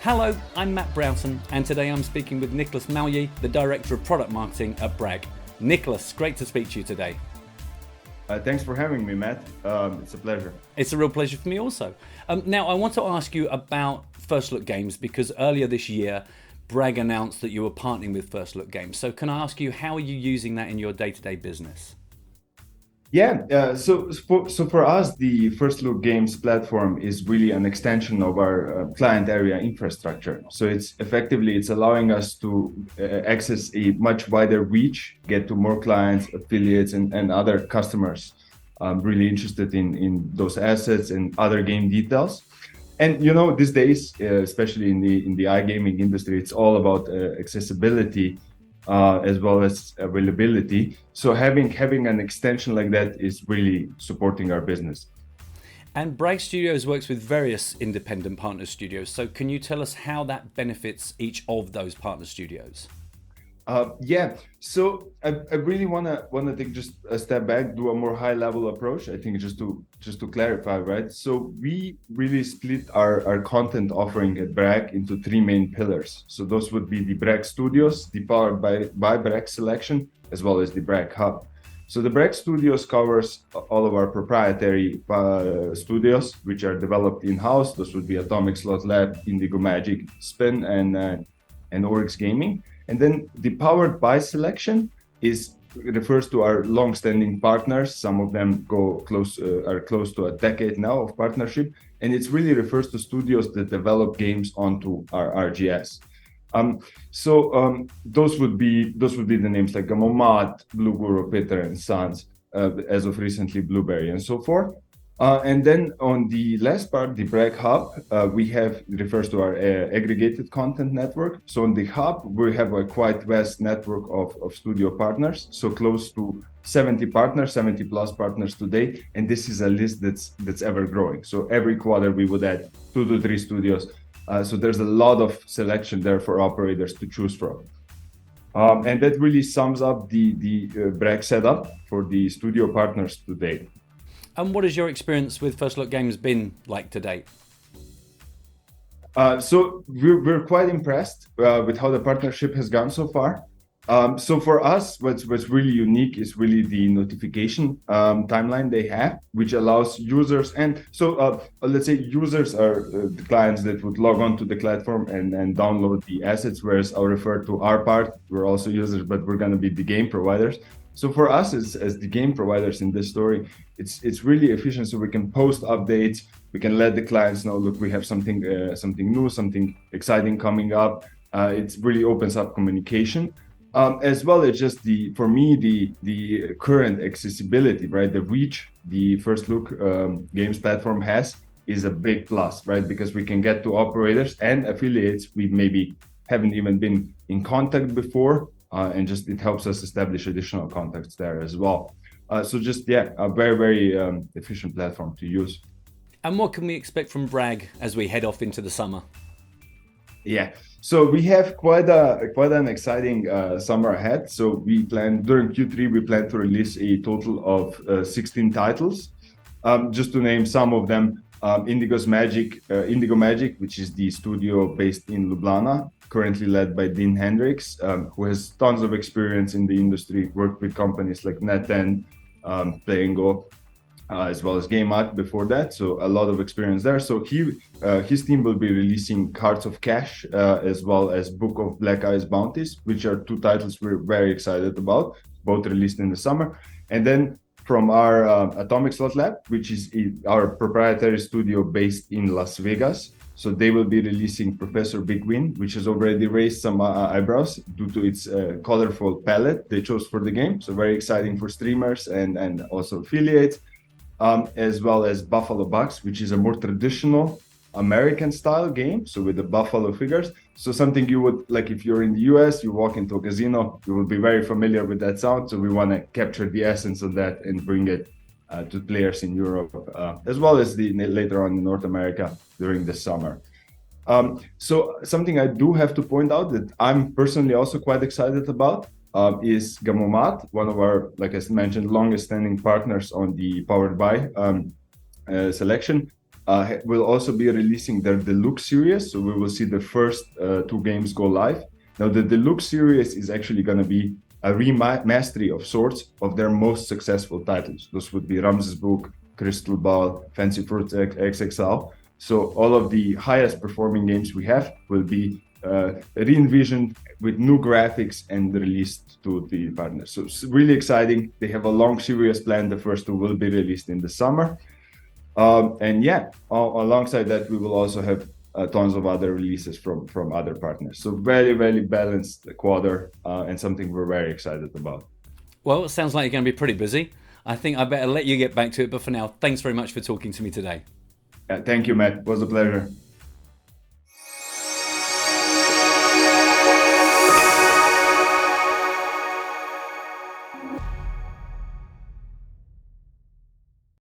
Hello, I'm Matt Broughton, and today I'm speaking with Niklas Mravlje, the Director of Product Marketing at Bragg. Niklas, great to speak to you today. Thanks for having me, Matt. It's a pleasure. It's a real pleasure for me also. Now, I want to ask you about First Look Games because earlier this year, Bragg announced that you were partnering with First Look Games. So can I ask you, how are you using that in your day-to-day business? So for us, the First Look Games platform is really an extension of our client area infrastructure. So it's allowing us to access a much wider reach, get to more clients, affiliates, and other customers really interested in those assets and other game details. And these days, especially in the iGaming industry, it's all about accessibility. As well as availability. So having an extension like that is really supporting our business. And Bragg Studios works with various independent partner studios. So can you tell us how that benefits each of those partner studios? So I really wanna take just a step back, do a more high level approach. I think just to clarify, right? So we really split our content offering at Bragg into three main pillars. So those would be the Bragg Studios, the powered by Bragg selection, as well as the Bragg Hub. So the Bragg Studios covers all of our proprietary studios, which are developed in-house. Those would be Atomic Slot Lab, Indigo Magic, Spin, and Oryx Gaming. And then the powered by selection refers to our long-standing partners. Some of them are close to a decade now of partnership, and it really refers to studios that develop games onto our RGS. Those would be the names like Gamomat, Blue Guru, Peter and Sons, as of recently Blueberry, and so forth. And then on the last part, the Bragg Hub, refers to our aggregated content network. So on the Hub, we have a quite vast network of studio partners, so close to 70 partners, 70 plus partners today. And this is a list that's ever growing. So every quarter we would add 2 to 3 studios. So there's a lot of selection there for operators to choose from. And that really sums up the Bragg setup for the studio partners today. And what has your experience with First Look Games been like to date? So we're quite impressed with how the partnership has gone so far. So for us, what's really unique is really the notification timeline they have, which allows users. And so let's say users are the clients that would log on to the platform and download the assets, whereas I'll refer to our part. We're also users, but we're going to be the game providers. So for us as the game providers in this story, it's really efficient. So we can post updates, we can let the clients know, look, we have something new, something exciting coming up. It really opens up communication, as well as just the current accessibility, right? The reach the First Look Games platform has is a big plus, right? Because we can get to operators and affiliates we maybe haven't even been in contact before. And just it helps us establish additional contacts there as well. A very, very efficient platform to use. And what can we expect from Bragg as we head off into the summer? Yeah, so we have quite an exciting summer ahead. So we plan during Q3 we plan to release a total of 16 titles. Just to name some of them, Indigo Magic, which is the studio based in Ljubljana, currently led by Dean Hendricks, who has tons of experience in the industry, worked with companies like NetEnt, Playingo, as well as Gamomat before that. So a lot of experience there. So his team will be releasing Cards of Cash, as well as Book of Black Eyes Bounties, which are 2 titles we're very excited about, both released in the summer. And then from our Atomic Slot Lab, which is our proprietary studio based in Las Vegas. So they will be releasing Professor Big Win, which has already raised some eyebrows due to its colorful palette they chose for the game. So very exciting for streamers and also affiliates, as well as Buffalo Bucks, which is a more traditional American style game. So with the Buffalo figures. So something you would like if you're in the US, you walk into a casino, you will be very familiar with that sound. So we want to capture the essence of that and bring it to players in Europe, as well as later on in North America during the summer. So something I do have to point out that I'm personally also quite excited about is Gamomat, one of our, like I mentioned, longest standing partners on the Powered By selection. will also be releasing their deluxe series. So we will see the first two games go live. Now, the deluxe series is actually going to be a remastery of sorts of their most successful titles. Those would be Ramses Book, Crystal Ball, Fancy Fruit XXL. So all of the highest performing games we have will be re-envisioned with new graphics and released to the partners. So it's really exciting. They have a long series planned. The first two will be released in the summer. And yeah, alongside that, we will also have tons of other releases from other partners. So very, very balanced quarter and something we're very excited about. Well, it sounds like you're going to be pretty busy. I think I better let you get back to it. But for now, thanks very much for talking to me today. Thank you, Matt. It was a pleasure.